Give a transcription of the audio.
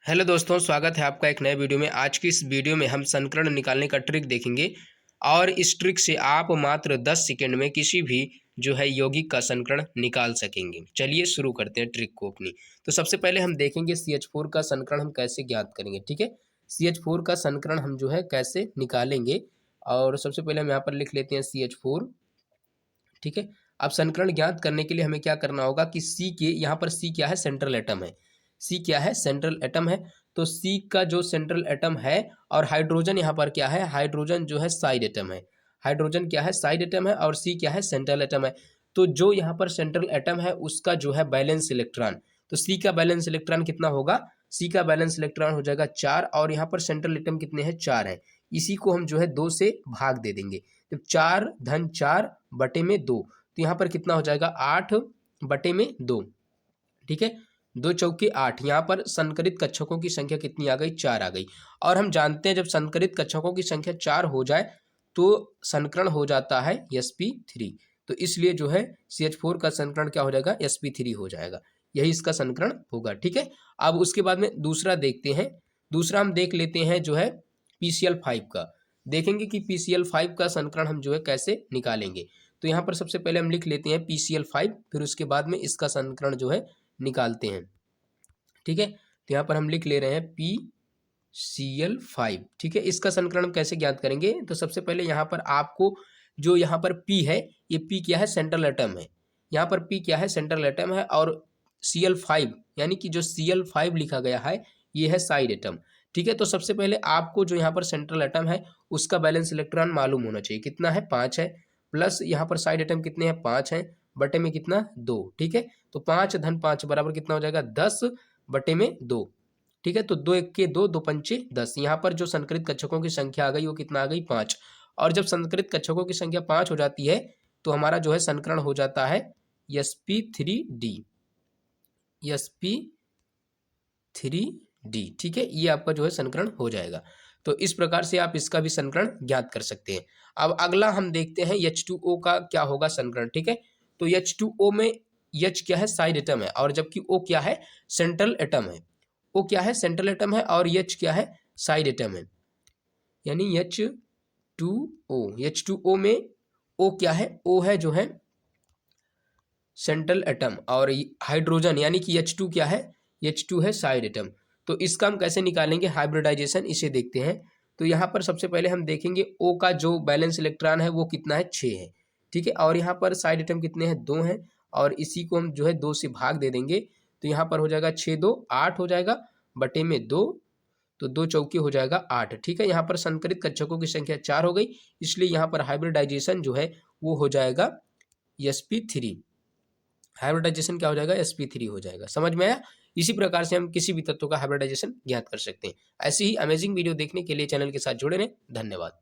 Hello दोस्तों, स्वागत है आपका एक नए वीडियो में। आज की इस वीडियो में हम संकर्ण निकालने का ट्रिक देखेंगे और इस ट्रिक से आप मात्र 10 सेकंड में किसी भी जो है यौगिक का संकर्ण निकाल सकेंगे। चलिए शुरू करते हैं ट्रिक को अपनी। तो सबसे पहले हम देखेंगे CH4 का संकर्ण हम कैसे ज्ञात करेंगे। ठीक है, CH4 का संकर्ण हम जो है कैसे निकालेंगे। और सबसे पहले हम यहाँ पर लिख लेते हैं CH4। ठीक है, अब संकर्ण ज्ञात करने के लिए हमें क्या करना होगा कि सी के यहाँ पर सी क्या है, सेंट्रल एटम है। सी क्या है, सेंट्रल एटम है। तो सी का जो सेंट्रल एटम है और हाइड्रोजन यहाँ पर क्या है, हाइड्रोजन जो है साइड एटम है। हाइड्रोजन क्या है, साइड एटम है और सी क्या है, सेंट्रल एटम है। तो जो यहाँ पर सेंट्रल एटम है उसका जो है बैलेंस इलेक्ट्रॉन, तो सी का बैलेंस इलेक्ट्रॉन कितना होगा, सी का बैलेंस इलेक्ट्रॉन हो जाएगा 4 और यहाँ पर सेंट्रल एटम कितने हैं, 4 है। इसी को हम जो है 2 से भाग दे देंगे। तो 4 धन 4 बटे में 2, तो यहाँ पर कितना हो जाएगा 8 बटे में 2। ठीक है, 2 चौके 8। यहाँ पर संकरित कक्षकों की संख्या कितनी आ गई, 4 आ गई। और हम जानते हैं जब संकरित कक्षकों की संख्या 4 हो जाए तो संकरण हो जाता है sp3। तो इसलिए जो है CH4 का संकरण क्या हो जाएगा, sp3 हो जाएगा। यही इसका संकरण होगा। ठीक है, अब उसके बाद में दूसरा देखते हैं। दूसरा हम देख लेते हैं जो है PCl5 का। देखेंगे कि PCl5 का संकरण हम जो है कैसे निकालेंगे। तो यहाँ पर सबसे पहले हम लिख लेते हैं PCl5, फिर उसके बाद में इसका संकरण जो है निकालते हैं। ठीक है, तो यहाँ पर हम लिख ले रहे हैं PCl5। ठीक है, इसका संकरण हम कैसे ज्ञात करेंगे। तो सबसे पहले यहाँ पर आपको जो यहाँ पर P है, ये P क्या है, सेंट्रल एटम है। यहाँ पर P क्या है, सेंट्रल एटम है और Cl5 यानी कि जो Cl5 लिखा गया है ये है साइड एटम। ठीक है, तो सबसे पहले आपको जो यहाँ पर सेंट्रल एटम है उसका बैलेंस इलेक्ट्रॉन मालूम होना चाहिए, कितना है 5 है, प्लस यहाँ पर साइड एटम कितने हैं 5 हैं, बटे में कितना 2। ठीक है, तो 5 धन 5 बराबर कितना हो जाएगा 10 बटे में 2। ठीक है, तो 2 1 के 2, 2 पंचे 10। यहाँ पर जो संकरित कक्षकों की संख्या आ गई वो कितना आ गई 5। और जब संकरित कक्षकों की संख्या 5 हो जाती है तो हमारा जो है संकरण हो जाता है sp3d। sp3d। ठीक है, ये आपका जो है संकरण हो जाएगा। तो इस प्रकार से आप इसका भी संकरण ज्ञात कर सकते हैं। अब अगला हम देखते हैं H2O का क्या होगा संकरण। ठीक है, तो H2O में H क्या है, साइड एटम है और जबकि O क्या है, सेंट्रल एटम है। O क्या है, सेंट्रल एटम है और H क्या है, साइड एटम है। यानी H2O, H2O में O क्या है, O है जो है सेंट्रल एटम और हाइड्रोजन यानी कि H2 क्या है, H2 है साइड एटम। तो इसका हम कैसे निकालेंगे हाइब्रिडाइजेशन, इसे देखते हैं। तो यहाँ पर सबसे पहले हम देखेंगे O का जो बैलेंस इलेक्ट्रॉन है वो कितना है, 6 है। ठीक है, और यहाँ पर साइड एटम कितने हैं, 2 हैं और इसी को हम जो है 2 से भाग दे देंगे। तो यहाँ पर हो जाएगा 6 2 8 हो जाएगा बटे में 2, तो 2 चौके हो जाएगा 8। ठीक है, यहाँ पर संकरित कक्षकों की संख्या 4 हो गई, इसलिए यहाँ पर हाइब्रिडाइजेशन जो है वो हो जाएगा sp3। हाइब्रिडाइजेशन क्या हो जाएगा, sp3 हो जाएगा। समझ में आया। इसी प्रकार से हम किसी भी तत्व का हाइब्रिडाइजेशन ज्ञात कर सकते हैं। ऐसी ही अमेजिंग वीडियो देखने के लिए चैनल के साथ जुड़े रहें। धन्यवाद।